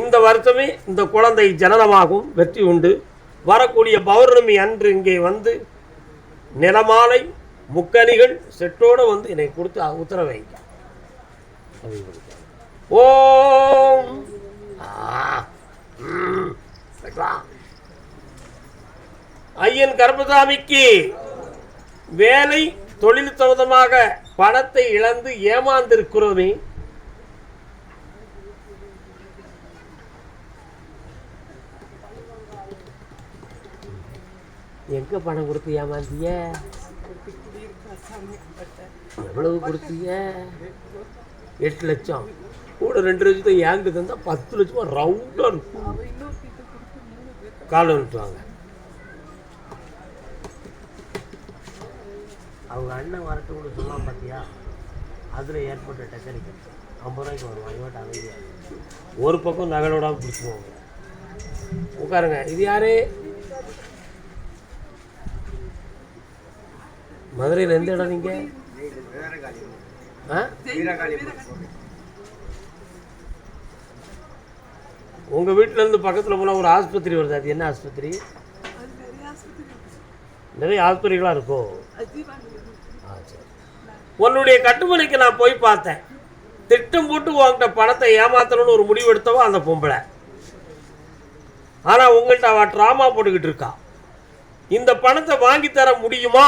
இந்த வருஷமே இந்த குழந்தை ஜனனமாகும், வெற்றி உண்டு. வரக்கூடிய பௌர்ணமி அன்று இங்கே வந்து நிலமாலை முக்கணிகள் செட்டோடு வந்து என்னை கொடுத்து உத்தரவு வைங்க. ஓம் ஐயன் கருப்பசாமிக்கு வேலை தொழில் சம்பந்தமாக பணத்தை இழந்து ஏமாந்திருக்கிறோமே, எங்க பணம் கொடுத்து ஏமாந்திய? எவ்வளவு கொடுத்தீங்க? 8 லட்சம். கூட 2 லட்சத்தை ஏங்கு தந்தா 10 லட்சமா ரவுண்டா இருக்கும். காலம் விட்டுவாங்க. அவங்க அண்ணன் வரட்டு கூட சொல்லாம் பார்த்தியா, அதில் ஏற்பட்ட டெக்கனிக்கல் 50 ரூபாய்க்கு வருவான். இவட்ட அமைதியாக ஒரு பக்கம் நகலோடாமல் பிடிச்சிடுவாங்க. உட்காருங்க. இது யாரு? மதுரையில் எந்த இடம் நீங்க? உங்க வீட்டுல இருந்து பக்கத்துல போனா ஒரு ஆஸ்பத்திரி வருது. அது என்ன ஆஸ்பத்திரி? நிறைய ஆஸ்பத்திரிகளா இருக்கும். உன்னுடைய கட்டுமனைக்கு நான் போய் பார்த்தேன். திட்டம் போட்டு உங்கள்கிட்ட பணத்தை ஏமாத்தணும்னு ஒரு முடிவு எடுத்தவோ அந்த பொம்பளை. ஆனா உங்கள்கிட்ட அவ ட்ராமா போட்டுக்கிட்டு இருக்கா. இந்த பணத்தை வாங்கி தர முடியுமா?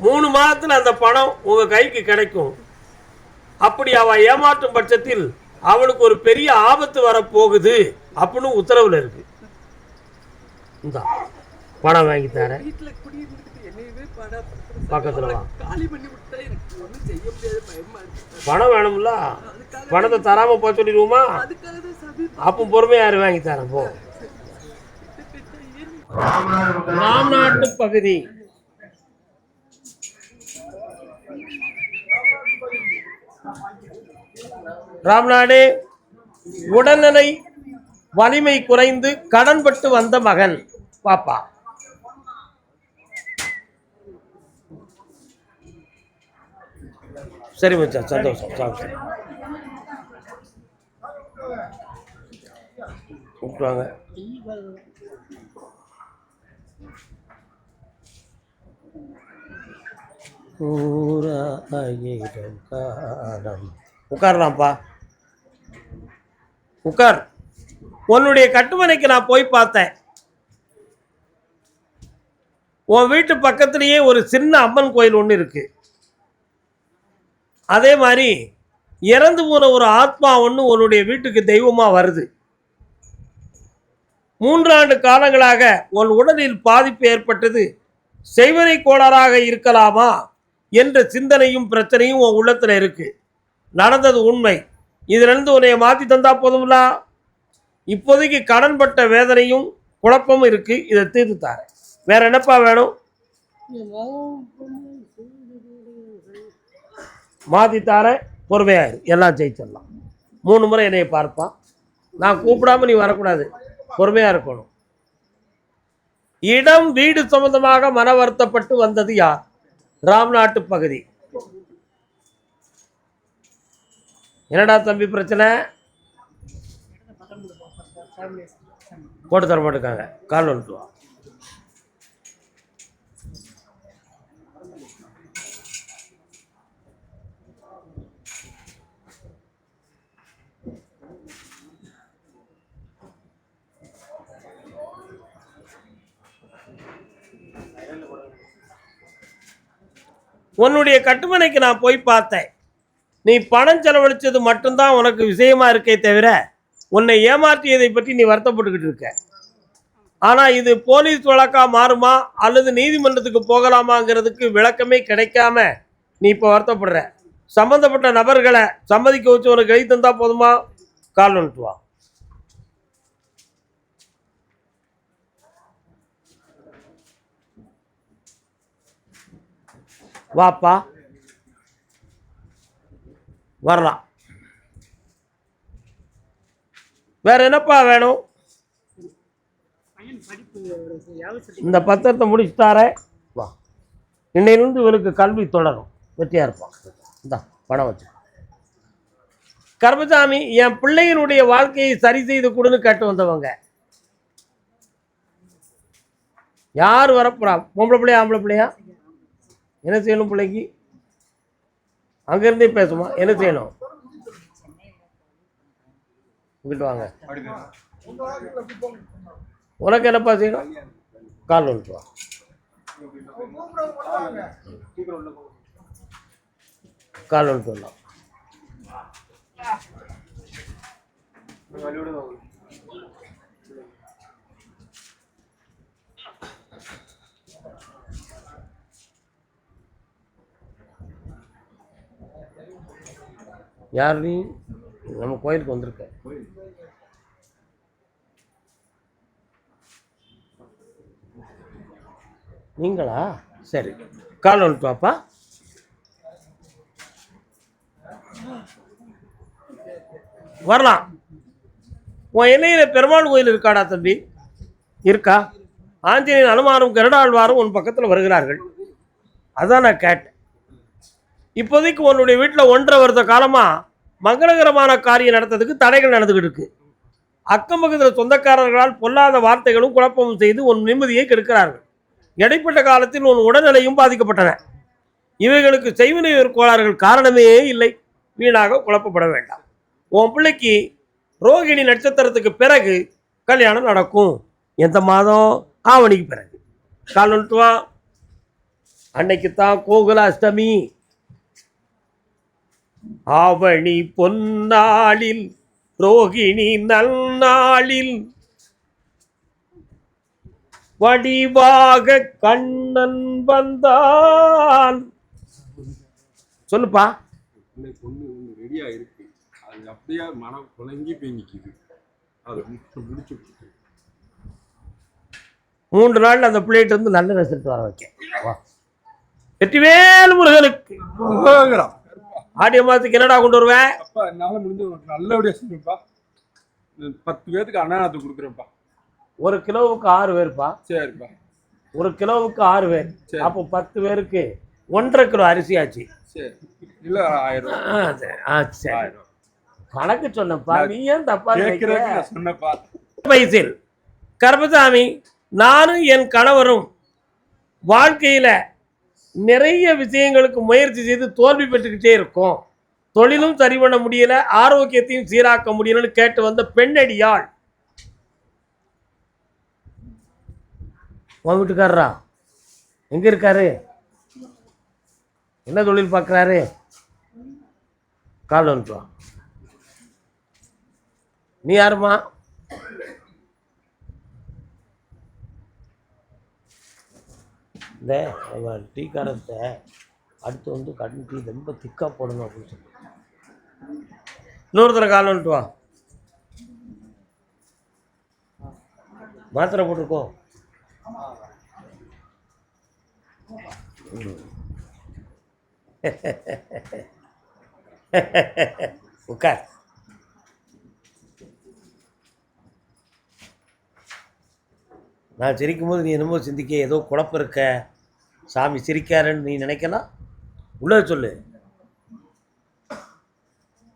3 மாதத்துல அந்த பணம் உங்க கைக்கு கிடைக்கும். அப்படி அவ ஏமாற்றும் பட்சத்தில் அவளுக்கு ஒரு பெரிய ஆபத்து வரப்போகுது அப்படின்னு உத்தரவுல இருக்கு. இந்த பணம் வாங்கி தர பக்கத்துல வா. பணம் வேணும்ல, பணத்தை தராம போய் சொல்லிடுவோமா? அப்போ பொறுமையா யாரு வாங்கி தரேன் போ. ராம்நாட்டு பகுதி ராம்நாடு உடல்நிலை வலிமை குறைந்து கடன்பட்டு வந்த மகன் பாப்பா. சரி மச்சான், சந்தோஷம். கூப்பிடுவாங்க. உட்காரலாம்ப்பா, உட்கார். உன்னுடைய கட்டுமனைக்கு நான் போய் பார்த்தேன். உன் வீட்டு பக்கத்திலேயே ஒரு சின்ன அம்மன் கோயில் ஒன்று இருக்கு. அதே மாதிரி இறந்து போன ஒரு ஆத்மா ஒன்று உன்னுடைய வீட்டுக்கு தெய்வமா வருது. 3 ஆண்டு காலங்களாக உன் உடலில் பாதிப்பு ஏற்பட்டது செய்வனை கோளாறாக இருக்கலாமா என்ற சிந்தனையும் பிரச்சனையும் உன் உள்ளத்துல இருக்கு. நடந்தது உண்மை. இதிலிருந்து உன்னை மாற்றி தந்தா போதும்ல. இப்போதைக்கு கடன்பட்ட வேதனையும் குழப்பமும் இருக்கு. இதை தீர்த்து தாரேன். வேற என்னப்பா வேணும்? மாற்றி தாரேன். பொறுமையாயிரு, எல்லாம் ஜெயிச்சிடலாம். 3 முறை என்னைய பார்ப்பான். நான் கூப்பிடாம நீ வரக்கூடாது, பொறுமையா இருக்கணும். இடம் வீடு சம்பந்தமாக மன வருத்தப்பட்டு வந்தது யார்? ராம்நாட்டு பகுதி. என்னடா தம்பி பிரச்சனை? போட்டு தர மாட்டேங்காங்க. கால் வந்துட்டு வா. உன்னுடைய கட்டுமனைக்கு நான் போய் பார்த்தேன். நீ பணம் செலவழிச்சது மட்டும்தான் உனக்கு விஷயமா இருக்கே தவிர உன்னை ஏமாற்றியதை பற்றி நீ வருத்தப்பட்டுக்கிட்டு இருக்க. ஆனா இது போலீஸ் வழக்கா மாறுமா அல்லது நீதிமன்றத்துக்கு போகலாமாங்கிறதுக்கு விளக்கமே கிடைக்காம நீ இப்போ வருத்தப்படுற. சம்பந்தப்பட்ட நபர்களை சம்மதிக்க வச்சு உனக்கு எழுதி தந்தா போதுமா? கால் வந்துட்டு வா. வாப்பா, வரலாம். வேற என்னப்பா வேணும்? இந்த பத்திரத்தை முடிச்சுட்டார வா. இன்னையிலிருந்து இவனுக்கு கல்வி தொடரும். வெற்றியா இருப்பான். இந்தா பணம் வச்சு. கருப்பசாமி என் பிள்ளையினுடைய வாழ்க்கையை சரி செய்து கொடுன்னு கேட்டு வந்தவங்க. யார் வரப்போறா? பொம்பளை பிள்ளையா ஆம்பளை பிள்ளையா? என்ன செய்யணும் பிள்ளைக்கு? அங்கேருந்தே பேசுமா? என்ன செய்யணும்? இங்கிட்டு வாங்க. உனக்கு என்னப்பா செய்யணும்? கால் வந்துட்டு வா. கால் வந்துட்டு வரலாம். யார் நீ? நம்ம கோயிலுக்கு வந்திருக்க. நீங்களா? சரி, கால் வந்துட்டு வாப்பா. வரலாம். உன் எல்லையில பெருமாள் கோயில் இருக்காடா தம்பி? இருக்கா? ஆஞ்சநேயன், அனுமாரும் கருடாழ்வாரும் உன் பக்கத்தில் வருகிறார்கள். அதான் நான் கேட்டேன். இப்போதைக்கு உன்னுடைய வீட்டில் 1.5 வருட காலமாக மங்களகரமான காரியம் நடத்துறதுக்கு தடைகள் நடந்துக்கிட்டு இருக்கு. அக்கம் பக்கத்தில் சொந்தக்காரர்களால் பொல்லாத வார்த்தைகளும் குழப்பமும் செய்து உன் நிம்மதியை கெடுக்கிறார்கள். இடைப்பட்ட காலத்தில் உன் உடல்நிலையும் பாதிக்கப்பட்டன. இவைகளுக்கு செய்வினை கோளாறுகள் காரணமே இல்லை. வீணாக குழப்பப்பட வேண்டாம். உன் பிள்ளைக்கு ரோகிணி நட்சத்திரத்துக்கு பிறகு கல்யாணம் நடக்கும். எந்த மாதம்? ஆவணிக்கு பிறகு. கால் வந்துட்டு வா. அன்னைக்குத்தான் கோகுலாஷ்டமி. ஆவணி பொன்னாளில் ரோகிணி நல்நாளில் வடிவாக கண்ணன் வந்தான். சொல்லுப்பா. பொண்ணு ரெடியா இருக்கு. அது அப்படியே மனம் குழங்கி போய் நிக்குது. அது முடிச்சு 3 நாள் அந்த பிள்ளைகிட்ட இருந்து நல்ல ரிசல்ட் வர வைக்க. வெற்றிவேல் முருகனுக்கு. ஆடிய மாதத்துக்கு என்னடா கொண்டு வருவேன்? அப்பா என்னால முடிஞ்ச நல்லபடியா செஞ்சுப்பா. 10 பேருக்கு அன்னதானத்துக்கு கொடுக்குறேன்ப்பா. 1 கிலோவுக்கு 6 பேருப்பா. சரிப்பா. 1 கிலோவுக்கு 6 பேர். அப்போ 10 பேருக்கு 1.5 கிலோ அரிசி ஆச்சு. சரி, இல்ல 1000. சரி, கணக்கு சொன்னப்பா. நீ ஏன் தப்பா சொன்னப்பா? வயசில் கருப்பசாமி, நானும் என் கணவரும் வாழ்க்கையில நிறைய விஷயங்களுக்கு முயற்சி செய்து தோல்வி பெற்றுக்கிட்டே இருக்கோம். தொழிலும் சரி பண்ண முடியல, ஆரோக்கியத்தையும் சீராக்க முடியலன்னு கேட்டு வந்த பெண்ணடியாள் உன் வீட்டுக்காரரா? எங்க இருக்காரு? என்ன தொழில் பார்க்குறாரு? கால் வந்துட்டு. நீ யாருமா? இந்த டீ காரத்தை அடுத்து வந்து கடன் டீ ரொம்ப திக்காக போடணும் அப்படின்னு சொல்லி இன்னொருத்தர கால் வந்துட்டு வா. மாத்திரை போட்டிருக்கோம். உட்கார். நான் சிரிக்கும்போது நீ என்னமோ சிந்திக்க, ஏதோ குழப்பம் இருக்க, சாமி சிரிக்காருன்னு நீ நினைக்கலாம். உள்ள சொல்லு.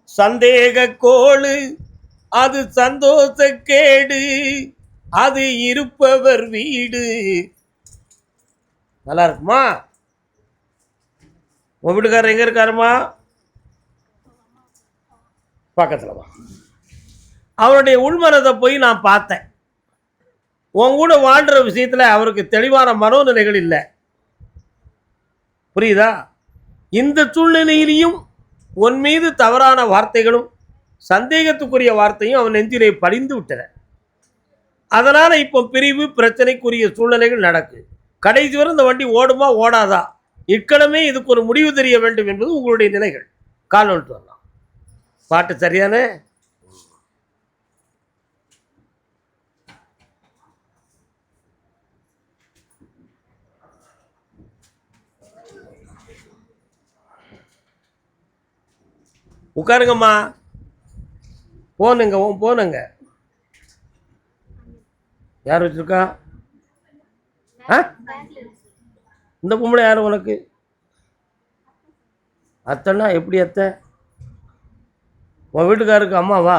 சந்தேக கோளு அது சந்தோஷ கேடு, அது இருப்பவர் வீடு. நல்லா இருக்குமா? உன் வீட்டுக்காரர் எங்க இருக்காருமா? பக்கத்தில் வா. அவருடைய உள்மனதை போய் நான் பார்த்தேன். உன் கூட வாழ்கிற விஷயத்தில் அவருக்கு தெளிவான மனோநிலைகள் இல்லை. புரியுதா? இந்த சூழ்நிலையிலையும் உன் மீது தவறான வார்த்தைகளும் சந்தேகத்துக்குரிய வார்த்தையும் அவன் நெஞ்சிலே படிந்து விட்டன. அதனால் இப்போ பிரிவு பிரச்சனைக்குரிய சூழ்நிலைகள் நடக்கு. கடைசி வரை இந்த வண்டி ஓடுமா ஓடாதா, இக்கணமே இதுக்கு ஒரு முடிவு தெரிய வேண்டும் என்பது உங்களுடைய நிலைகள். கால் வந்துட்டு வரலாம். பாட்டு சரியான உட்காருங்கம்மா. போனுங்க போனுங்க. யார் வச்சிருக்கா? இந்த பொம்பளை யார் உனக்கு? அத்தைன்னா எப்படி அத்தை? உன் வீட்டுக்காருக்கு அம்மாவா?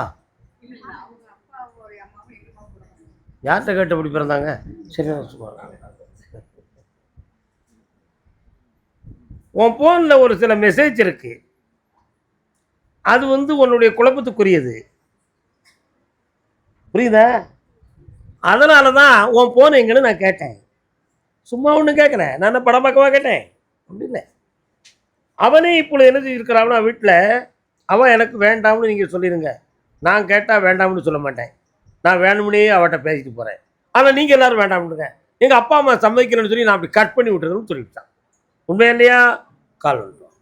யார்கிட்ட கேட்டு அப்படி பிறந்தாங்க? சரி சும்மா. உன் ஃபோனில் ஒரு சில மெசேஜ் இருக்கு, அது உன்னுடைய குழப்பத்துக்குரியது, புரியுதா? அதனால தான் உன் ஃபோன் எங்கன்னு நான் கேட்டேன். சும்மா ஒன்றும் கேட்கல, நான் என்ன படம் பார்க்கவா கேட்டேன்? அப்படி இல்லை. அவனே இப்பொழுது என்ன செஞ்சிருக்கிறான்னா வீட்டில், அவன் எனக்கு வேண்டாம்னு நீங்கள் சொல்லிடுங்க, நான் கேட்டால் வேண்டாம்னு சொல்ல மாட்டேன், நான் வேணும்னே அவட்ட பேசிட்டு போகிறேன், ஆனால் நீங்கள் எல்லோரும் வேண்டாம்னுங்க, எங்கள் அப்பா அம்மா சம்மதிக்கிறேன்னு சொல்லி நான் அப்படி கட் பண்ணி விட்டுறதுன்னு சொல்லிவிட்டான். உண்மை இல்லையா? கால் வந்துடும்.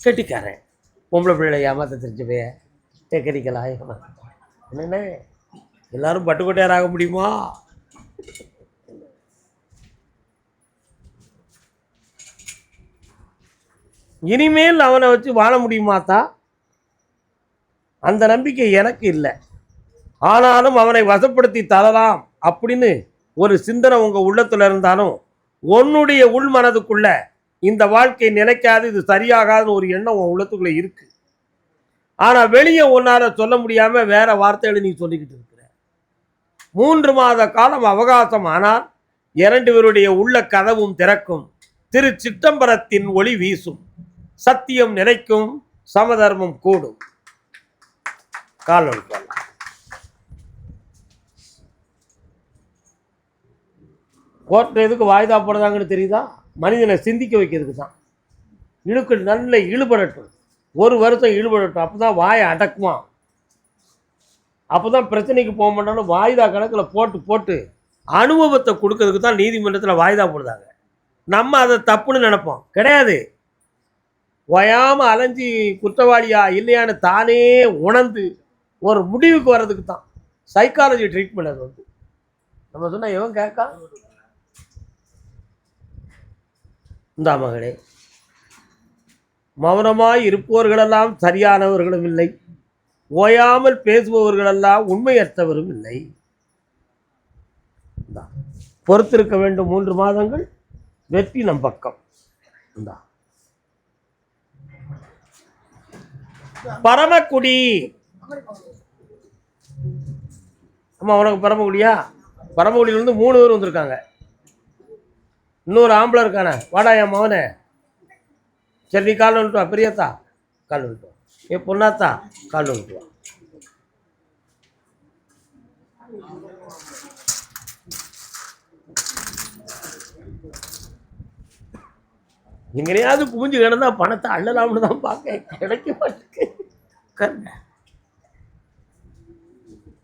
கெட்டிக்காரன், பொம்பளை பிள்ளை ஏமாத்த தெரிஞ்சவே டெக்கனிக்கலா என்னென்ன எல்லாரும் பட்டுக்கோட்டையார் ஆக முடியுமா? இனிமேல் அவனை வச்சு வாழ முடியுமாத்தா? அந்த நம்பிக்கை எனக்கு இல்லை. ஆனாலும் அவனை வசப்படுத்தி தரலாம் அப்படின்னு ஒரு சிந்தனை உங்கள் உள்ளத்தில் இருந்தாலும், உன்னுடைய உள் மனதுக்குள்ள இந்த வாழ்க்கை நிலைக்காது, இது சரியாகாதுன்னு ஒரு எண்ணம் உன் உள்ளத்துக்குள்ளே இருக்கு. ஆனால் வெளியே உன்னால் சொல்ல முடியாமல் வேற வார்த்தைகளை நீ சொல்லிக்கிட்டு இருக்கிற. 3 மாத காலம் அவகாசம் ஆனால் 2 பேருடைய உள்ள கதவும் திறக்கும், திரு சிற்றம்பரத்தின் ஒளி வீசும், சத்தியம் நிலைக்கும், சமதர்மம் கூடும். கால் கோர்ட் எதுக்கு வாய்தா போடுறாங்கன்னு தெரியுதா? மனிதனை சிந்திக்க வைக்கிறதுக்கு தான். இழுக்கு நல்ல இழுபடட்டும், 1 வருஷம் இழுபடட்டும், அப்போ தான் வாயை அடக்குமா, அப்போ தான் பிரச்சனைக்கு போக மாட்டாலும் வாய்தா கணக்கில் போட்டு போட்டு அனுபவத்தை கொடுக்கறதுக்கு தான் நீதிமன்றத்தில் வாய்தா போடுறாங்க. நம்ம அதை தப்புன்னு நினைப்போம், கிடையாது. ஓயாமல் அலைஞ்சி குற்றவாளியா இல்லையான்னு தானே உணர்ந்து ஒரு முடிவுக்கு வர்றதுக்கு தான் சைக்காலஜி ட்ரீட்மெண்ட். அது நம்ம சொன்னால் எவன் கேட்கா? இந்த மகளே, மௌனமாய் இருப்பவர்களெல்லாம் சரியானவர்களும் இல்லை, ஓயாமல் பேசுபவர்களெல்லாம் உண்மையற்றவரும் இல்லை. பொறுத்திருக்க வேண்டும் 3 மாதங்கள், வெற்றி நம் பக்கம். பரமக்குடி. ஆமா, உனக்கு பரமக்குடியா? பரமக்குடியிலேருந்து 3 பேர் வந்திருக்காங்க, இன்னொரு ஆம்பளை இருக்கானே, வாடா என் மகனே. சரி, நீ கால் வந்துட்டு வா. பெரியத்தா கால் வந்துட்டு வா, என் பொண்ணாத்தா கால் வந்துட்டு வா. எங்கனையாவது குமிஞ்சு கிடந்தா பணத்தை அள்ளலாம்னு தான் பார்க்க, கிடைக்க மாட்டேங்க.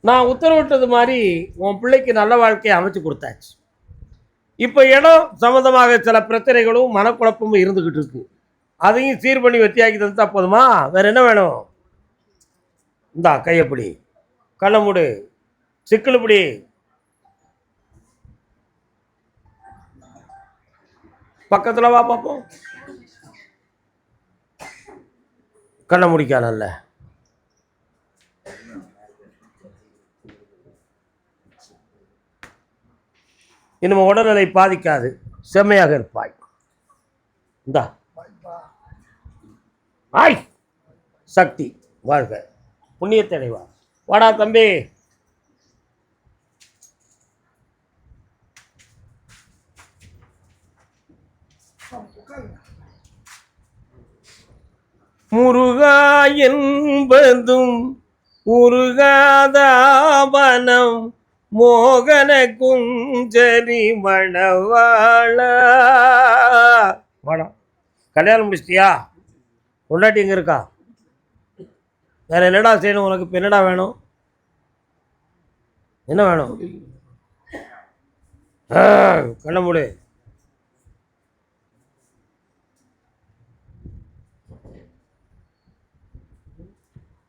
நான் உத்தரவிட்டது மாதிரி உன் பிள்ளைக்கு நல்ல வாழ்க்கையை அமைச்சு கொடுத்தாச்சு. இப்போ இடம் சம்மந்தமாக சில பிரச்சனைகளும் மனக்குழப்பமும் இருந்துக்கிட்டு இருக்கு, அதையும் சீர் பண்ணி வெற்றியாக்கி தந்தா போதுமா? வேற என்ன வேணும்? இந்தா கையப்படி, கண்ணை மூடு, சிக்கலுப்படி. பக்கத்தில் வா பார்ப்போம். கண்ணை முடிக்கானல்ல. இன்னும் உடல்நிலை பாதிக்காது, செம்மையாக இருப்பாய். இந்தா ஆய் சக்தி வாழ்க, புண்ணியத்தை அடைவா. வாடா தம்பி. முருகா என்பதும் உருகாதாபனம், மோகன குஞ்சரி மணவாள. வாடா. கல்யாணம் முடிச்சிட்டியா? பொண்டாட்டி எங்கே இருக்கா? வேற என்னடா செய்யணும் உனக்கு? இப்போ என்னடா வேணும்? என்ன வேணும்? கண்ணை மூடு.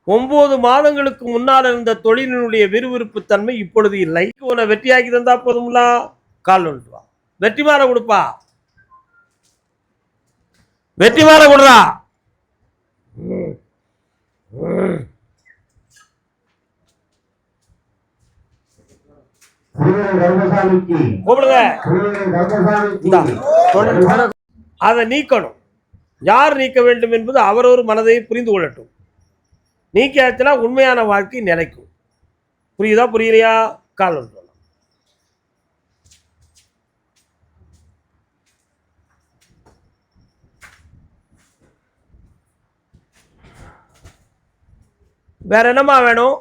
ஒன்பது மாதங்களுக்கு முன்னால் இருந்த தொழிலினுடைய விறுவிறுப்பு தன்மை இப்பொழுது இல்லை. உன்னை வெற்றியாக்கி தந்தா போதும்ல. கால் வந்துட்டு வா. வெற்றி மாற கொடுப்பா, வெற்றி மாற கொடுறா. கூப்பிடுங்க. அதை நீக்கணும். யார் நீக்க வேண்டும் என்பது அவரவர் மனதை புரிந்து கொள்ளட்டும். நீக்கியாச்சுன்னா உண்மையான வாழ்க்கை நிலைக்கும். புரியுதா புரியலையா? காலம் வேற என்னமா வேணும்?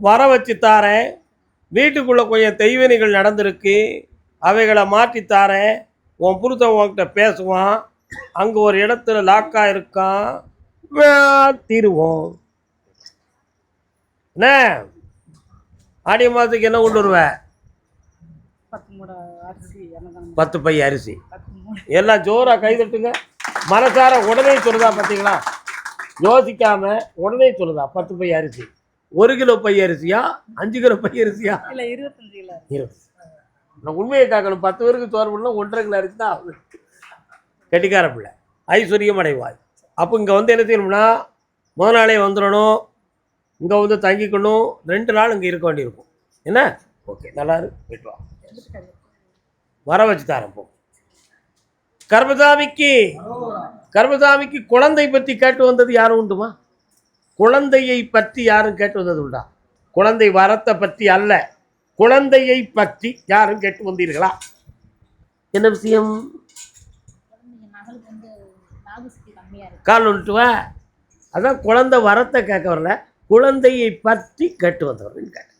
வர வச்சு தாரேன். வீட்டுக்குள்ள கொஞ்சம் தெய்வனிகள் நடந்திருக்கு, அவைகளை மாற்றி தாரேன். உன் புருஷன் உன்கிட்ட பேசுவான், அங்கே ஒரு இடத்துல லாக்கா இருக்கான், தீருவோம். என்ன ஆடி மாதத்துக்கு என்ன கொண்டு வருவேன்? 10 பை அரிசி. எல்லாம் ஜோரா கைதட்டுங்க. மனசார உடனே சொல்லுதா பார்த்தீங்களா? யோசிக்காம உடனே சொல்லுதா. 10 பை அரிசி. 1 கிலோ பை அரிசியா, 5 கிலோ பை அரிசியா? 20. நான் உண்மையை காக்கணும். 10 பேருக்கு சோறு பண்ணலாம் 1.5 கிலோ அரிசி தான். கெட்டிக்கார பிள்ளை, ஐஸ்வர்யம் அடைவாய். அப்போ இங்கே வந்து என்ன செய்யணும்னா, முதல் நாளே வந்துடணும், இங்கே வந்து தங்கிக்கணும், 2 நாள் இங்கே இருக்க வேண்டியிருக்கும். என்ன? ஓகே, நல்லா இருக்கு, போயிட்டு வா. வர வச்சு தரேன். போ. கர்மசாமிக்கு குழந்தை பற்றி கேட்டு வந்தது யாரும் உண்டுமா? குழந்தையை பற்றி யாரும் கேட்டு வந்தது உண்டா? குழந்தை வரத்தை பற்றி அல்ல, குழந்தையை பற்றி யாரும் கேட்டு வந்தீர்களா? என்ன விஷயம்? கால் ஒன்றுவா. அதான் குழந்தை வரத்தை கேட்க வரல, குழந்தையை பற்றி கேட்டு வந்தவர்கள் கேட்க.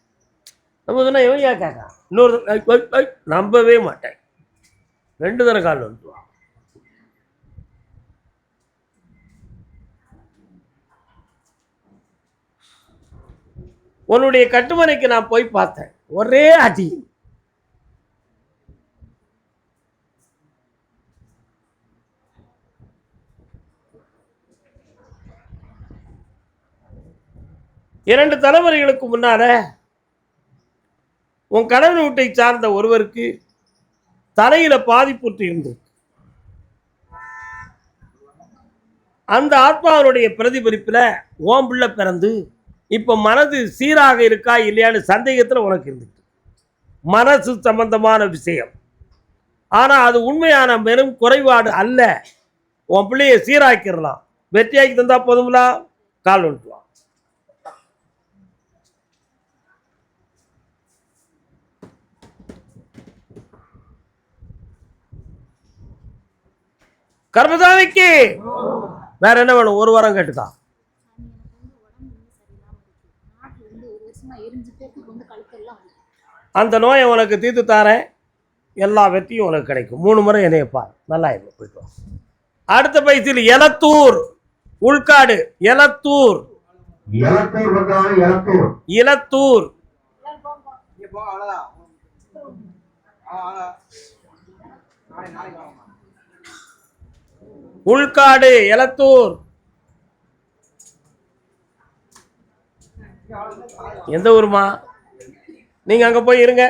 நம்ம சொன்னால் எவன் ஏன் கேட்க? இன்னொரு நம்பவே மாட்டேன். 2 தடவை கால் ஒன்றுவா. உன்னுடைய கட்டுமனைக்கு நான் போய் பார்த்தேன், ஒரே அடி. இரண்டு தலைமுறைகளுக்கு முன்னால உன் கணவன் வீட்டை சார்ந்த ஒருவருக்கு தலையில பாதிப்புற்று இருந்தது. அந்த ஆத்மாவனுடைய பிரதிபலிப்புல ஓம் பிள்ளை பிறந்து இப்ப மனது சீராக இருக்கா இல்லையான்னு சந்தேகத்தில் உனக்கு இருந்துட்டு, மனசு சம்பந்தமான விஷயம். ஆனா அது உண்மையான வெறும் குறைபாடு அல்ல. உன் பிள்ளைய சீராக்கிடலாம், வெற்றியாக்கி தந்தா போதுங்களா? கால் ஒன்றுவா. கர்மசாமிக்கு வேற என்ன வேணும்? 1 வாரம் கேட்டுக்கா. அந்த நோயை உனக்கு தீர்த்து தாரேன், எல்லா வெற்றியும் உனக்கு கிடைக்கும். 3 முறை என்னைய பார், நல்லா இருக்கும். போயிட்டு அடுத்த பைசில் எலத்தூர் உள்காடு. எலத்தூர் இலத்தூர் உள்காடு எலத்தூர். எந்த ஊருமா? நீங்க அங்க போய் இருங்க,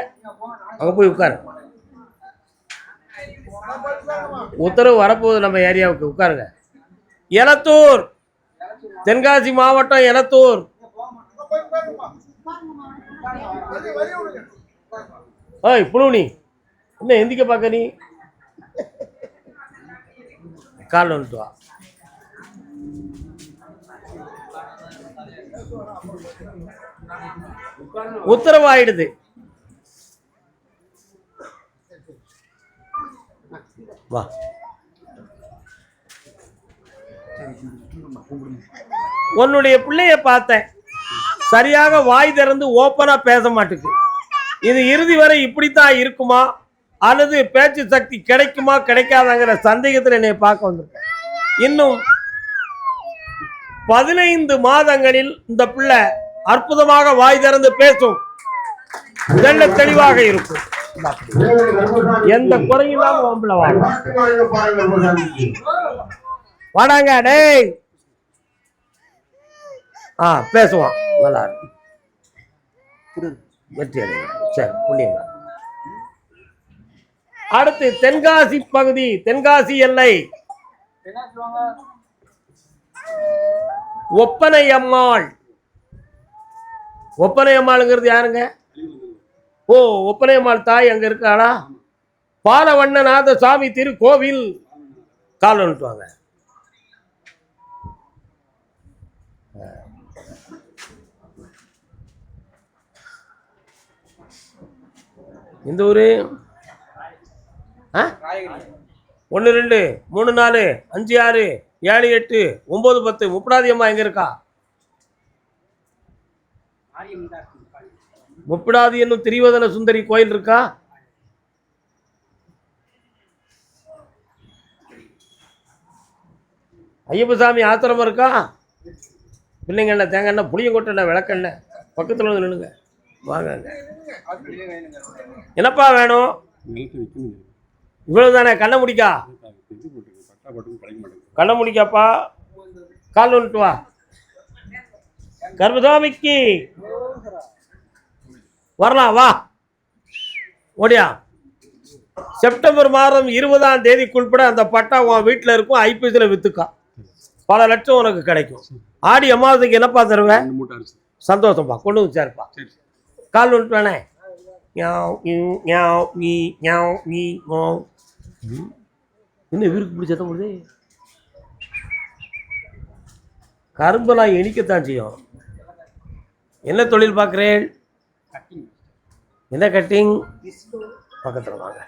அங்க போய் உட்காரு. உத்தரவு வரப்போகுது நம்ம ஏரியாவுக்கு, உட்காருங்க. எலத்தூர், தென்காசி மாவட்டம் எலத்தூர். ஓய் புழுனி, என்ன எந்திக்க பார்க்க? நீ கால் வந்துட்டு வா. உத்தரவாயிடுது. வா. உன்னுடைய பிள்ளைய பார்த்தேன், சரியாக வாய் திறந்து ஓப்பனா பேச மாட்டுக்கு. இது இறுதி வரை இப்படித்தான் இருக்குமா அல்லது பேச்சு சக்தி கிடைக்குமா கிடைக்காதாங்கிற சந்தேகத்தில் என்னை பார்க்க வந்திருக்கேன். இன்னும் 15 மாதங்களில் இந்த பிள்ளை அற்புதமாக வாய் திறந்து பேசும், தெள்ள தெளிவாக இருக்கும். எந்த குறையும் இல்லாம வாடாங்க. டேய் பேசுவான், நல்லா இருக்கும். வெற்றி அடையும். சரி, புண்ணியம். அடுத்து தென்காசி பகுதி, தென்காசி எல்லை. ஒப்பனை அம்மாள். ஒப்பனை அம்மாளுங்கிறது யாருங்க? ஓ, ஒப்பனை அம்மாள் தாய் அங்க இருக்காளா? பாலவண்ணநாத சாமி திருக்கோவில். கால் வந்துட்டு வாங்க. இந்த ஊரு 1 2 3 4 5 6 7 8 9 10 முப்படாதி அம்மா எங்க இருக்கா? முப்படாதி என்னும் திரிவதன சுந்தரி கோயில் இருக்கா? ஐயப்பசாமி ஆத்திரமா இருக்கா? பிள்ளைங்க என்ன தேங்காய் எண்ணெய் புளியங்கொட்டை விளக்கெண்ணெய் பக்கத்தில் வந்து நின்னுங்க. வாங்க. என்னப்பா வேணும்? இவ்வளவு தானே? கண்ணை முடிக்கா, கண்ணை முடிக்காப்பா. கால் வந்துட்டு வா. கர்மசாமிக்கு வரலாம், வா ஓடியா. செப்டம்பர் மாதம் 20ஆம் தேதிக்குள்பட அந்த பட்டா உன் வீட்டில் இருக்கும். ஐபிஎஸ்ல வித்துக்கா, பல லட்சம் உனக்கு கிடைக்கும். ஆடி அமாவாசைக்கு என்னப்பா தருவேன்? சந்தோஷம்ப்பா, கொண்டு வந்து சேர்ப்பா. கால் வந்துட்டு வேணே. இன்னும் இவருக்கு இப்படி சத்தம் போடுது. கரும்பெல்லாம் இனிக்கத்தான் செய்யும். என்ன தொழில் பார்க்குறேன்? என்ன கட்டிங்? பக்கத்தில் வாங்க.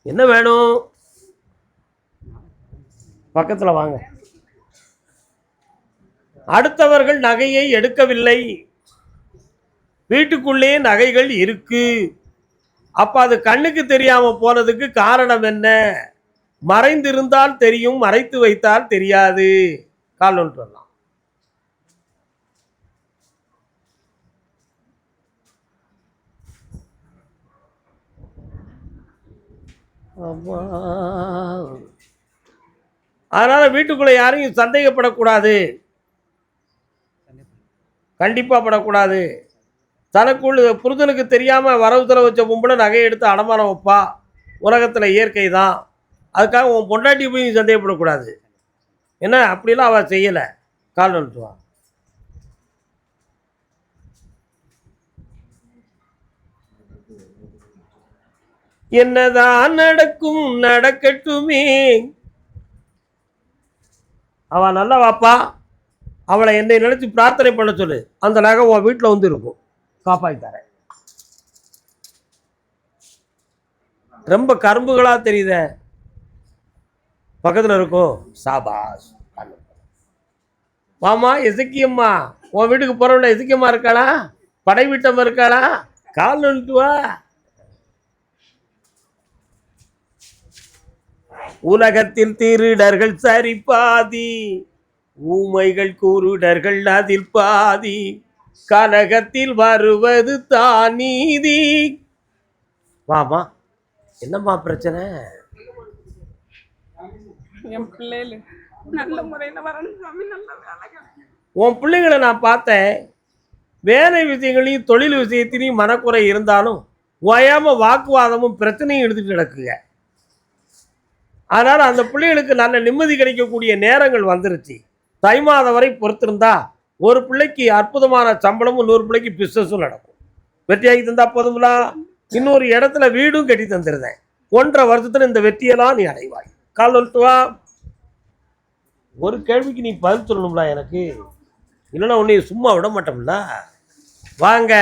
என்ன வேணும்? பக்கத்தில் வாங்க. அடுத்தவர்கள் நகையை எடுக்கவில்லை, வீட்டுக்குள்ளே நகைகள் இருக்கு. அப்ப அது கண்ணுக்கு தெரியாம போனதுக்கு காரணம் என்ன? மறைந்திருந்தால் தெரியும், மறைத்து வைத்தால் தெரியாது. கால் ஒன்று வரலாம். அதனால வீட்டுக்குள்ள யாரையும் சந்தேகப்படக்கூடாது, கண்டிப்பா படக்கூடாது. தனக்குள் புருஷனுக்கு தெரியாம வரவு செலவு வச்ச பொம்பளை நகையை எடுத்து அடமானம் வைப்பா. உலகத்துல இயற்கை தான். அதுக்காக உன் பொண்டாட்டி போய் நீ சந்தேகப்படக்கூடாது. என்ன அப்படிலாம் அவ செய்யல. கால் வந்துட்டு வா. என்னதான் நடக்கும் நடக்கட்டுமே. அவ நல்லா வாப்பா. அவளை என்னை நினைச்சு பிரார்த்தனை பண்ண சொல்லு. அந்த நகை உன் வீட்டில் வந்து இருக்கும், காப்பாற்றி தரேன். ரொம்ப கரும்புகளா தெரியுத, பக்கத்தில் இருக்கும். சாபாஸ். வாமா எசக்கியம்மா, உன் வீட்டுக்கு போறவள எசக்கியம்மா இருக்காளா? படை வீட்டம்மா இருக்காளா? கால் வந்துட்டு வா. உலகத்தில் திருடர்கள் சரி பாதி, ஊமைகள் குருடர்கள் அதில் பாதி, கனகத்தில் வருவது தான் நீதி. வாமா, என்னம்மா பிரச்சனை? என் பிள்ளைல நல்ல முறையில் வரணும் சாமி, நல்ல வேலை. உன் பிள்ளைங்களை நான் பார்த்தேன். வேலை விஷயங்களையும் தொழில் விஷயத்திலையும் மனக்குறை இருந்தாலும் ஓயாம வாக்குவாதமும் பிரச்சனையும் எடுத்துட்டு கிடக்குங்க. அதனால் அந்த பிள்ளைகளுக்கு நல்ல நிம்மதி கிடைக்கக்கூடிய நேரங்கள் வந்துருச்சு. தை மாதம் வரை பொறுத்திருந்தா ஒரு பிள்ளைக்கு அற்புதமான சம்பளமும் இன்னொரு பிள்ளைக்கு பிஸ்னஸும் நடக்கும். வெற்றியாகி தந்தா போதுங்களா? இன்னொரு இடத்துல வீடும் கட்டி தந்துருந்தேன். 1.5 வருஷத்துல இந்த வெற்றியெல்லாம் நீ அடைவாய். கால் வந்துட்டு வா. ஒரு கேள்விக்கு நீ பதில் சொல்லணும்ல எனக்கு, இல்லைன்னா உன்னை சும்மா விட மாட்டோம்ல. வாங்க.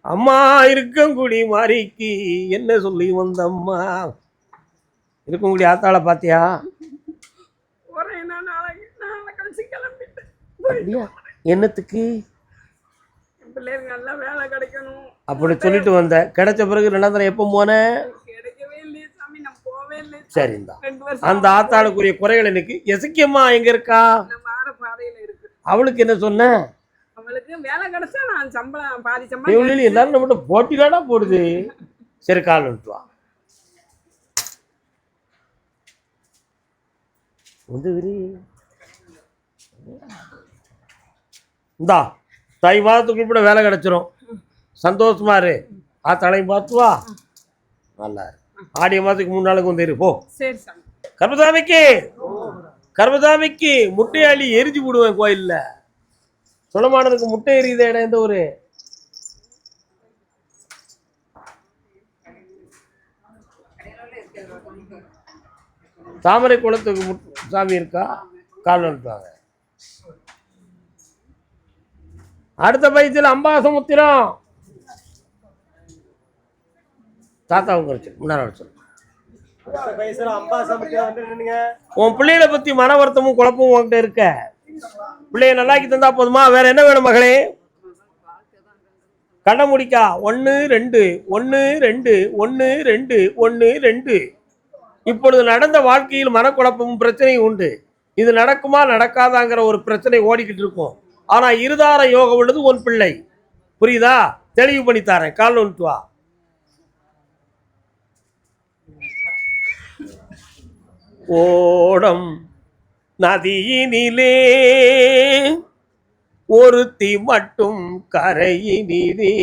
அம்மா இருக்கங்குடி மாறிக்கு என்ன சொல்லி வந்த அம்மா? இருக்கங்குடி ஆத்தாளை பார்த்தியா? என்னத்துக்கு? பிள்ளைங்க நல்லா வேலை கிடைக்கணும் அப்படி சொல்லிட்டு வந்த. கிடைச்ச பிறகு 2ஆம் தடவை எப்போ போன? கிடைக்கவே இல்லையே சாமி, நான் போவே இல்லை. சரிந்தா, அந்த ஆத்தாளுக்குரிய குறைகள் எனக்கு. எசக்கியம்மா எங்க இருக்கா? பாதையில இருக்கு. அவளுக்கு என்ன சொன்ன? அவளுக்கு வேலை கிடைச்சா நான் சம்பளம் பாதி சம்பளம். எல்லாரும் நம்மகிட்ட போட்டிடாடா போடுது. சரி, கால் வந்துட்டு வா. இந்தா, தை மாதத்துக்குள் கூட வேலை கிடைச்சிரும். சந்தோஷமா இரு. ஆத்தாளையும் பார்த்து வா. நல்லா ஆடிய மாதத்துக்கு 3 நாளுக்கு வந்து இரு போ. சரி சாமி. கர்மசாமிக்கு, கர்மசாமிக்கு முட்டையாளி எரிஞ்சு போடுவேன் கோயில்ல. சுலமானதுக்கு முட்டை எரியுத இடம் எந்த ஊரு? தாமரை குளத்துக்கு சாமி இருக்கா? கால் வந்துட்டாங்க. அடுத்த பயிற்சியில் அம்பாசமுத்திரம் தாத்தாவுங்க வச்சு முன்னாடி சொல்லு. உன் பிள்ளைகளை பத்தி மன வருத்தமும் குழப்பமும் உன்கிட்ட இருக்க. பிள்ளைய நல்லாக்கி தந்தா போதுமா? வேற என்ன வேணும் மகளே? கண்ண முடிக்கா. 1 2 1 2 1 2 1 2. இப்பொழுது நடந்த வாழ்க்கையில் மனக்குழப்பமும் பிரச்சனையும் உண்டு. இது நடக்குமா நடக்காதாங்கிற ஒரு பிரச்சனை ஓடிக்கிட்டு இருக்கும். ஆனா இருதார யோகம் உள்ளது உன் பிள்ளை. புரியுதா? தெளிவு பண்ணித்தாரேன். கால் வந்துட்டு வா. ஓடம் நதியினிலே ஒருத்தி மட்டும் கரையினிலே.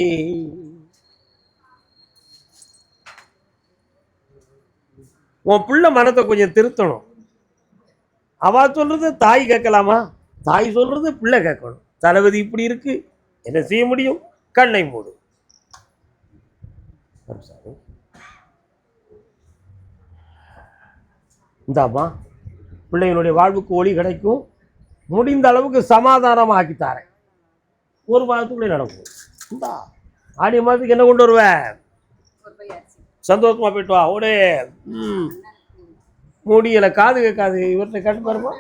உன் பிள்ளை மனத்தை கொஞ்சம் திருத்தணும். அவ சொல்றது தாய் கேட்கலாமா? தாய் சொல்றது பிள்ளை கேட்கணும். தளபதி இப்படி இருக்கு, என்ன செய்ய முடியும்? கண்ணை மூடு. இந்தாமா பிள்ளைகளுடைய வாழ்வுக்கு ஒளி கிடைக்கும். முடிந்த அளவுக்கு சமாதானமாக ஆக்கித்தாரேன். ஒரு மாதத்துக்குள்ளே நடக்கும். இந்தா ஆடி மாதத்துக்கு என்ன கொண்டு வருவேன்? சந்தோஷமா போயிட்டு வா. ஓடே. முடியலை, காது கேட்காது. இவர்கிட்ட கேட்டு பாருமா.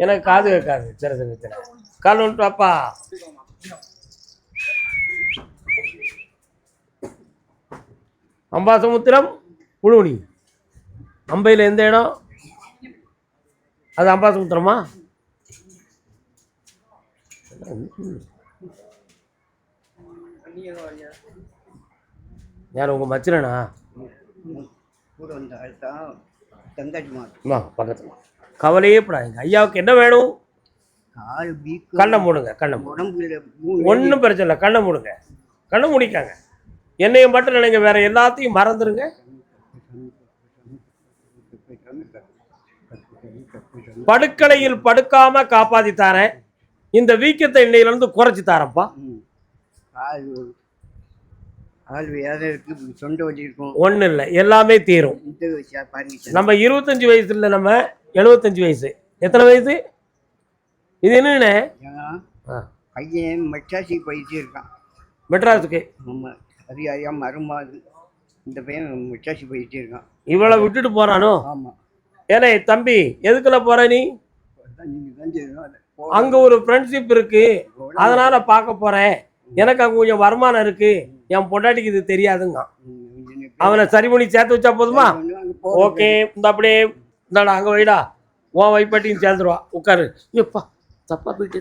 எனக்கு காது கேட்காது சில சமயத்தில். கால் வந்துட்டு வாப்பா. அம்பாசமுத்திரம் புழுவனி. அம்பையில் எந்த இடம்? அது அம்பாசமுத்திரமா? யார் உங்க மச்சிரனா? பக்கத்துல. கவலையே படாதீங்க. ஐயாவுக்கு என்ன வேணும்? கண்ணை மூடுங்க. கண்ணை ஒன்றும் பிரச்சனை இல்லை. கண்ணை மூடுங்க. கண்ணை முடிக்காங்க. என்னையும் மட்டும் நினைங்க, வேற எல்லாத்தையும் மறந்துடுங்க. படுக்கலையில் படுக்காம காப்பாத்தி தாரேன். இந்த வீக்கத்தை இன்னையிலிருந்து குறைச்சி தாரப்பா. ஒன்றும் இல்லை, எல்லாமே தீரும். நம்ம 25 வயசு இல்லை, நம்ம 75 வயசு. எத்தனை வயசு இது? என்னன்னு பையன் மெட்ராஸுக்கு போயிட்டு இருக்கான். மெட்ராஸுக்கு? இந்த பையன் மெட்ராஸுக்கு போயிட்டு இருக்கான். இவளை விட்டுட்டு போறானோ? ஆமாம். ஏனே தம்பி, எதுக்குள்ள போற நீ? அங்க ஒரு ஃப்ரெண்ட்ஷிப் இருக்கு, அதனால பார்க்க போறேன். எனக்கு அங்க கொஞ்சம் வருமானம் இருக்கு. என் பொண்டாட்டிக்கு இது தெரியாதுங்க. அவனை சரி பண்ணி சேர்த்து வச்சா போதுமா? ஓகே. இந்த அப்படியே இந்தாடா, அங்க வைடா. உன் வைப்பாட்டியும் சேர்ந்துருவா. உட்காரு. எப்பா தப்பா போயிட்டு.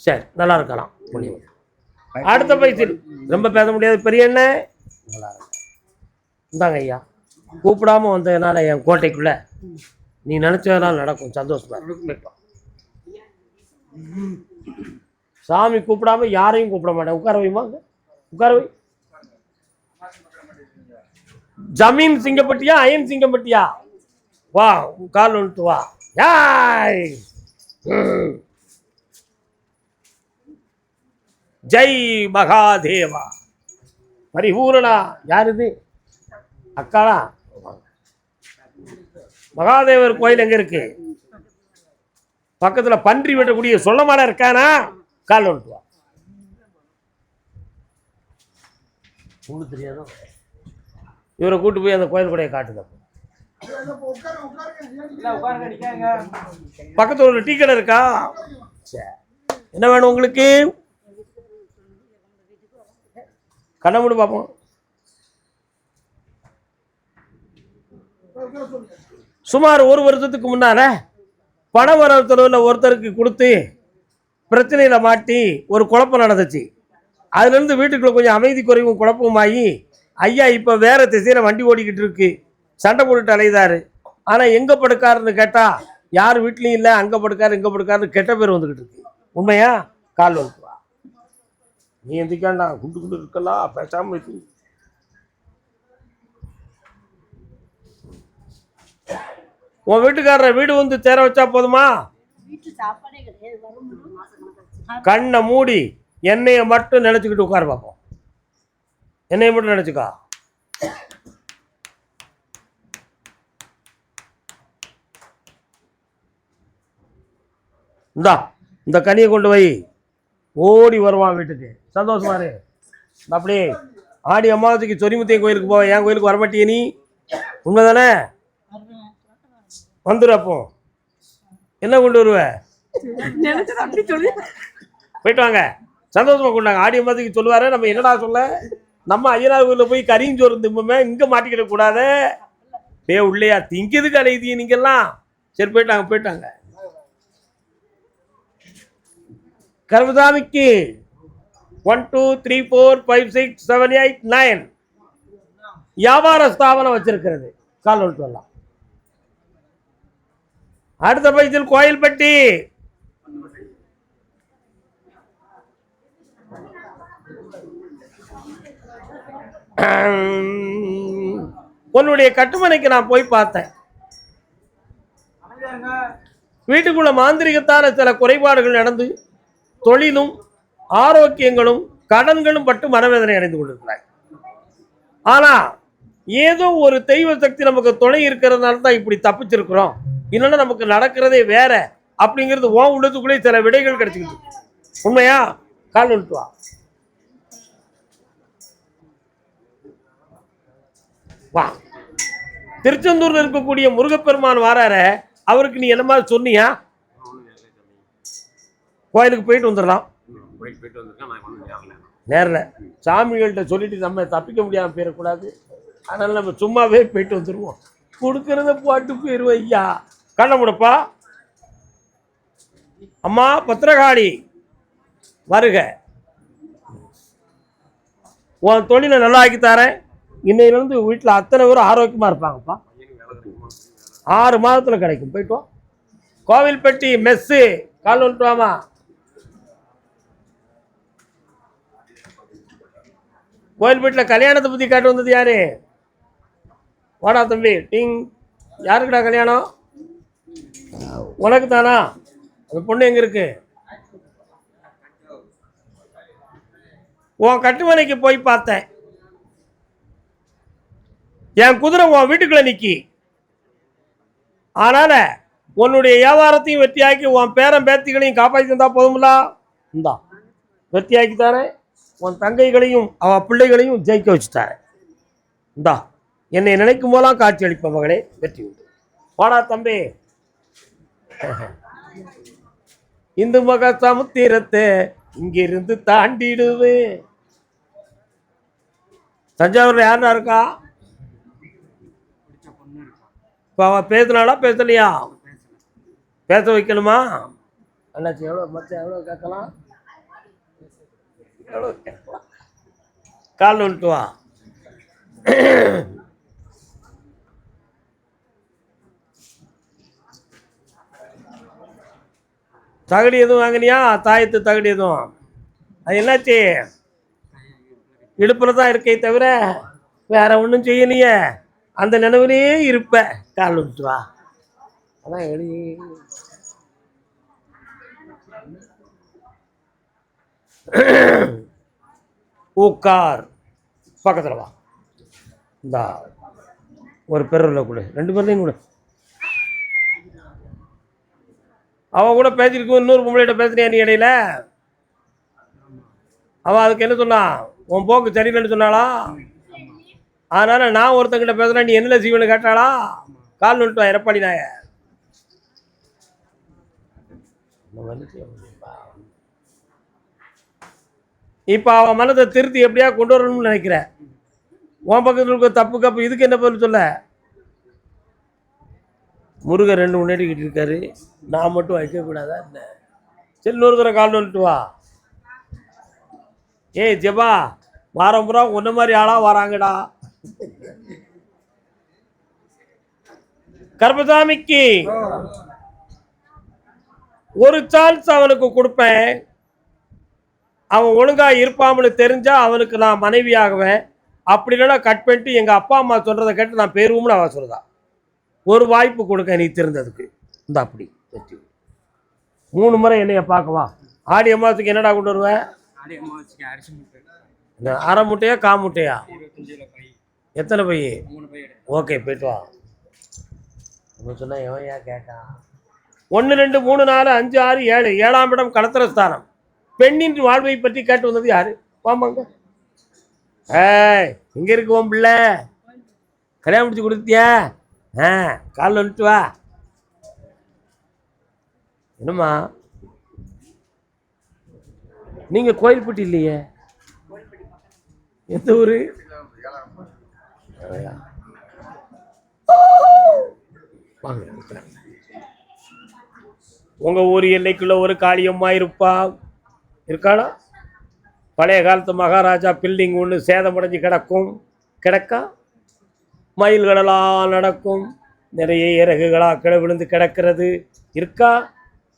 சரி, நல்லா இருக்கலாம். அடுத்த பயிற்சி ரொம்ப பேச முடியாது. பெரிய என்ன நல்லா இருக்கு. இந்தாங்க ஐயா, கூப்பிடாம வந்ததுனால என் கோட்டைக்குள்ள நீ நினைச்சதெல்லாம் நடக்கும். சந்தோஷமா இருக்கும். சாமி கூப்பிடாம யாரையும் கூப்பிட மாட்டேன். உட்கார வைமா, உட்கார வை. ஜமீன் சிங்கப்பட்டியா, அயன் சிங்கப்பட்டியா? வா, கால் வந்துட்டு வா. யாய் ஜெய் மகாதேவா பரிபூரணா. யார் இது? அக்காடா. மகாதேவர் கோயில் எங்க இருக்கு? பக்கத்துல பன்றி வெட்டக்கூடிய சொல்லமாட இருக்கானா? கால் வந்துட்டு வா. உங்களுக்கு தெரியாதோ? இவரை கூட்டு போய் அந்த கோயில் கூடைய காட்டுங்க. பக்கத்துல ஒரு டீ கடை இருக்கா? என்ன வேணும் உங்களுக்கு? கண்ண மூடு பார்ப்போம். சுமார் 1 வருஷத்துக்கு முன்னால பண வரவுல ஒருத்தருக்கு கொடுத்து பிரச்சனையில மாட்டி ஒரு குழப்பம் நடந்துச்சு. அதுல இருந்து வீட்டுக்குள்ள கொஞ்சம் அமைதி குறைவும் குழப்பமாகி ஐயா இப்ப வேற திசையில வண்டி ஓடிக்கிட்டு இருக்கு. சண்டை போட்டுட்டு அலைதாரு. ஆனா எங்க படுக்காருன்னு கேட்டா யார் வீட்லயும் இல்லை. அங்க படுக்காரு இங்க படுக்காருன்னு கெட்ட பேர் வந்துகிட்டு இருக்கு. உண்மையா? கால் வந்துட்டு வா. நீ எந்திக்காண்டா, குண்டு இருக்கலாம். பேசாம இருக்கு. உன் வீட்டுக்காரரை வீடு வந்து தேர வச்சா போதுமா? கண்ணை மூடி என்னைய மட்டும் நினைச்சுக்கிட்டு உட்கார பார்ப்போம். என்னைய மட்டும் நினைச்சுக்கா. இந்தா இந்த கனியை கொண்டு வை. ஓடி வருவான் வீட்டுக்கு. சந்தோஷமா இரு. அப்படியே ஆடி அமாவாசைக்கு சொரிமுத்தையன் கோயிலுக்கு போவ, என் கோயிலுக்கு வரமாட்டிய நீ? உண்மைதானே? வந்துடு. அப்போ என்ன கொண்டு வருவ? நினைச்சது அப்படி சொல்லி போயிட்டு வாங்க, சந்தோஷமா கொண்டாங்க. ஆடி அமாவாசைக்கு சொல்லுவாரு, நம்ம என்னடா சொல்ல, நம்ம ஐயனார் கோயிலில் போய் கறியும் சோறு திம்புமே, இங்கே மாட்டிக்கிட கூடாது. உள்ளேயா திங்கிறதுக்கு அலையுதிய நீங்கெல்லாம். சரி போயிட்டாங்க. கருமசாமிக்கு 1 2 3 4 5 6 7 8 9 வியாபார ஸ்தாபனம் வச்சிருக்கிறது. கால் விட்டு வரலாம். அடுத்த பைசல் கோயில்பட்டி. உன்னுடைய கட்டுமனைக்கு நான் போய் பார்த்தேன். வீட்டுக்குள்ள மாந்திரிகத்தான சில குறைபாடுகள் நடந்து தொழிலும் ஆரோக்கியங்களும் கடன்களும் பட்டு மனவேதனை அடைந்து கொண்டிருக்கிறாய். ஆனா ஏதோ ஒரு தெய்வ சக்தி நமக்கு துணை இருக்கிறதுனால தான் இப்படி தப்பிச்சிருக்கிறோம். இல்லைன்னா நமக்கு நடக்கிறதே வேற அப்படிங்கிறது உன் உள்ளத்துக்குள்ளே சில விடைகள் கிடைச்சிக்கிட்டு. உண்மையா? கால் விட்டு வா. வா. திருச்செந்தூர்ல இருக்கக்கூடிய முருகப்பெருமான் வாரார, அவருக்கு நீ என்ன மாதிரி சொன்னியா? கோயிலுக்கு போயிட்டு வந்துடலாம். நேரில் சாமிகள்கிட்ட சொல்லிட்டு நம்ம தப்பிக்க முடியாமல் போயிடக்கூடாது. அதனால நம்ம சும்மாவே போயிட்டு வந்துடுவோம். கொடுக்கறத போட்டு போயிடுவோம். ஐயா கண்ண முடப்பா. அம்மா பத்திரகாளி வருக. உன் தொழிலை நல்லா ஆக்கி தரேன். இன்னையிலேருந்து வீட்டில் அத்தனை பேரும் ஆரோக்கியமாக இருப்பாங்கப்பா. 6 மாதத்தில் கிடைக்கும். போயிட்டோம். கோவில்பட்டி மெஸ்ஸு. கால் வந்துட்டுவாமா. கோயில்பட்டியில் கல்யாணத்தை பற்றி காட்டு வந்தது யாரு? வாடா தம்பி. டிங். யாருக்குடா கல்யாணம்? உனக்கு தானா? அந்த பொண்ணு எங்கே இருக்கு? உன் கட்டுமனைக்கு போய் பார்த்தேன். என் குதிரை உன் வீட்டுக்குள்ள நிக்கி. அதனால உன்னுடைய வியாபாரத்தையும் வெற்றியாக்கி உன் பேரன் பேத்திகளையும் காப்பாற்றி தந்தா போதும்ல. இந்தா வெற்றியாக்கி தரேன். உன் தங்கைகளையும் அவ பிள்ளைகளையும் ஜெயிக்க வச்சுட்டாரேன். இந்தா என்னை நினைக்கும் போதெல்லாம் காட்சி அளிப்ப மகளே. வெற்றி உண்டு. வாடா தம்பி. இந்து மக சமுத்திரத்தை இங்கிருந்து தாண்டிடுவேன். தஞ்சாவூர்ல யாருன்னா இருக்கா? இப்போ அவன் பேசினாலா பேசலையா? பேச வைக்கணுமா? அண்ணாச்சி எவ்வளோ மற்ற எவ்வளோ கேட்கலாம்? எவ்வளோ கேட்கலாம்? கால் வந்துட்டு வா. தகடி எதுவும் வாங்கினியா? தாயத்து தகடி எதுவும்? அது என்னாச்சு? இடுப்புல தான் இருக்கே தவிர வேற ஒன்றும் செய்யலையே. அந்த நினைவிலேயே இருப்ப. கால் விட்டு வா. அதான் எழுதி உட்கார். பக்கத்தில் வா. இந்தா ஒரு பெரில் கொடு. 2 பேர்லையும் கொடு. அவன் கூட பேசிருக்கு. இன்னொரு பொம்பளைகிட்ட பேசுறியா நீ இடையில? அவன் அதுக்கு என்ன சொன்னான்? உன் போக்கு சரியில்லைன்னு சொன்னாளா? அதனால நான் ஒருத்தங்கிட்ட பேசுறேன், நீ என்ன செய்வனு கேட்டாளா? கால் நோட்டு வா. எடப்பாடி நாய இப்போ அவன் மனதை திருத்தி எப்படியா கொண்டு வரணும்னு நினைக்கிறேன். உன் பக்கத்தில் இருக்க தப்பு கப்பு இதுக்கு என்ன பதில் சொல்ல? முருகன் 2 முன்னாடிக்கிட்டு இருக்காரு, நான் மட்டும் வைக்கக்கூடாதா என்ன? சரி இன்னொரு தடவை கால் வந்துட்டு வா. ஏய் ஜெபா, வாரம் பூரா ஒன்ன மாதிரி ஆளா வராங்கடா. கர்மசாமிக்கு ஒரு சான்ஸ் அவனுக்கு கொடுப்பேன். அவன் ஒழுங்கா இருப்பான்னு தெரிஞ்சா அவனுக்கு நான் மனைவி ஆகுவேன். அப்படி இல்லைன்னா கட் பண்ணிட்டு எங்க அப்பா அம்மா சொல்றதை கேட்டு நான் பேருவோம்னு அவன் சொல்றதா. ஒரு வாய்ப்பு கொடுக்க நீ தெரிந்ததுக்கு. இந்த அப்படி 3 முறை என்னைய பார்க்கவா. ஆடி அமாவாசைக்கு என்னடா கொண்டு வருவேன்? அரை மூட்டையா கா மூட்டையா? எத்தனை பை? 3 பை. ஓகே போயிட்டு வா. சொன்னா எவன் ஏன் கேட்டான்? 1 2 3 4 5 6 7 7ஆம் இடம் களத்திரஸ்தானம். பெண்ணின் வாழ்வை பற்றி கேட்டு வந்தது யாரு? வாமாங்க. ஏய், எங்க இருக்கு உன் பிள்ளை? கல்யாணம் முடிச்சு கொடுத்தியா? காலில் வந்துட்டு வா. என்னம்மா நீங்க கோயில்பட்டி இல்லையே, எந்த ஊரு? உங்க ஊர் எல்லைக்குள்ள ஒரு காளியம்மா இருக்காளா? பழைய காலத்து மகாராஜா பில்டிங் ஒன்று சேதமடைஞ்சு கிடக்கா. மயில்களெல்லாம் நடக்கும், நிறைய இறகுகளா கிட விழுந்து கிடக்கிறது இருக்கா?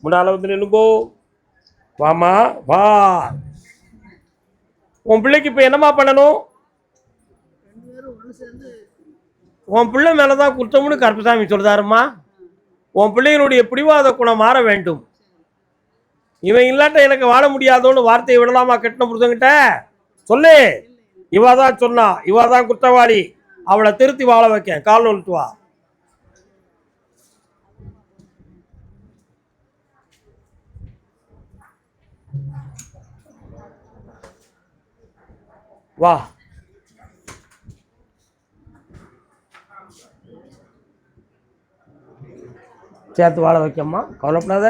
முன்னால வந்து நின்னுங்கோ. வாமா வா. உன் பிள்ளைக்கு இப்போ என்னம்மா பண்ணணும்? உன் பிள்ளை மேலதான் குற்றம்னு கருப்பசாமி சொல்றாருமா. உன் பிள்ளைகளுடைய பிடிவாத குணம் மாற வேண்டும். இவன் இல்லாட்ட எனக்கு வாழ முடியாதோன்னு வார்த்தையை விடலாமா? கெட்டின புருஷங்கிட்ட சொல்லு. இவாதான் சொன்னா, இவாதான் குற்றவாளி, அவளை திருத்தி வாழ வைக்க. கால் வந்துட்டு வா. வா. சேர்த்து வாழ வைக்கம்மா, கவலைப்படாத.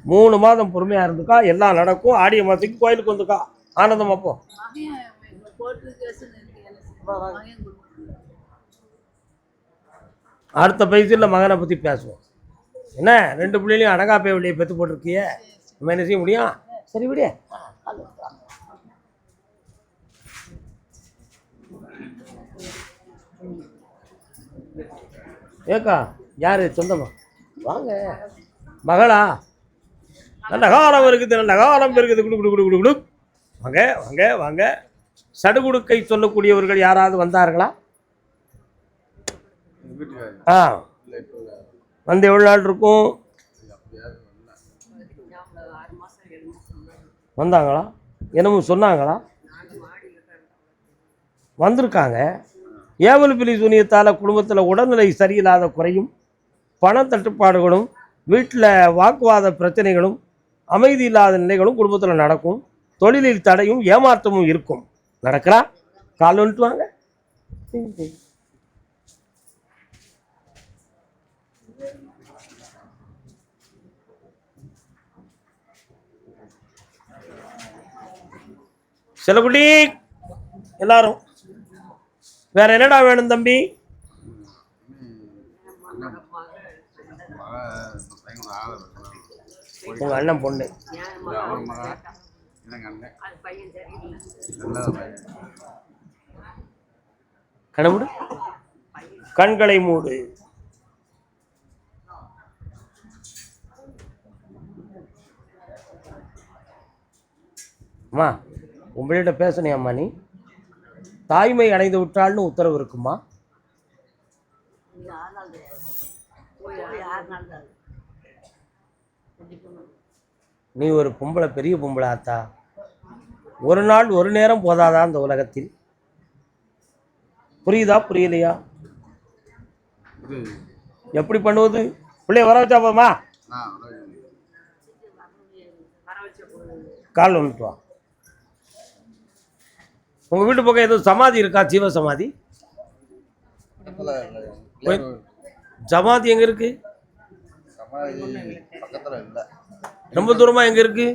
3 மாதம் பொறுமையாக இருந்துக்கா, எல்லாம் நடக்கும். ஆடிய மாதத்துக்கு கோயிலுக்கு வந்துக்கா, ஆனந்தம். அப்போ அடுத்த பைசில் மகனை பற்றி பேசுவோம். என்ன 2 பிள்ளைகளையும் அடங்காப்பே வெளியே பெற்று போட்டிருக்கிய, நம்ம என்ன செய்ய முடியும்? சரி விடு. ஏக்கா யாரு சொந்தமா? வாங்க. மகளா? நல்ல காலம் இருக்குது, நல்ல காலம் இருக்குது. குடு குடு குடு குடு குடு. வாங்க வாங்க வாங்க. சடுகுடுக்கை சொல்லக்கூடியவர்கள் யாராவது வந்தார்களா? வந்து எவ்வளோ நாள் இருக்கும்? வந்தாங்களா? என்னமோ சொன்னாங்களா? வந்திருக்காங்க. ஏவல் பிலி சூனியத்தால் குடும்பத்தில் உடல்நிலை சரியில்லாத குறையும், பண தட்டுப்பாடுகளும், வீட்டில் வாக்குவாத பிரச்சனைகளும், அமைதி இல்லாத நிலைகளும் குடும்பத்தில் நடக்கும். தொழிலில் தடையும் ஏமாற்றமும் இருக்கும். நடக்கிறா? கால் வந்துட்டு வாங்க. செல்லக்குட்டி எல்லாரும் வேற என்னடா வேணும் தம்பி? உங்க அண்ணன் பொண்ணு கனவுடு, கண்களை மூடு. அம்மா உங்கள்கிட்ட பேசணும். அம்மா நீ தாய்மை அடைந்து விட்டாள்னு உத்தரவு இருக்குமா? நீ ஒரு பொம்பளை, பெரிய பொம்பளை ஆத்தா. ஒரு நாள் ஒரு நேரம் போதாதா அந்த உலகத்தில்? புரியுதா புரியலையா? எப்படி பண்ணுவது? பிள்ளைய வர வச்சா போதுமா? கால் வந்துட்டு வா. உங்க வீட்டு பக்கம் எதுவும் சமாதி இருக்கா? ஜீவ சமாதி? சமாதி எங்க இருக்கு? ரொம்ப தூரமா எங்க இருக்கு?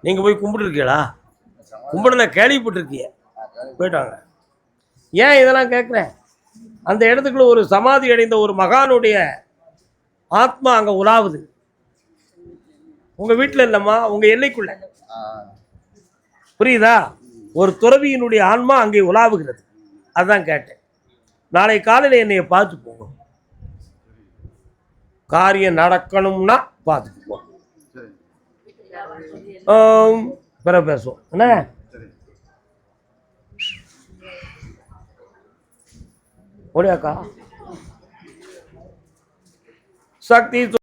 நீங்க போய் கும்பிட்டு இருக்கீங்களா? கும்பிட கேள்விப்பட்டிருக்கீங்க, போயிட்டாங்க. ஏன் இதெல்லாம் கேட்குறேன்? அந்த இடத்துக்குள்ள ஒரு சமாதி அடைந்த ஒரு மகானுடைய ஆத்மா அங்க உலாவுது. உங்க வீட்டில் இல்லைம்மா, உங்க எல்லைக்குள்ள. புரியுதா? ஒரு துறவியினுடைய ஆன்மா அங்கே உலாவுகிறது. அதான் கேட்டேன். நாளை காலையில் என்னைய பார்த்து போங்க. காரியம் நடக்கணும்னா பார்த்துட்டு போங்க. பிறகு பேசுவோம். என்ன ஓடியாக்கா சக்தி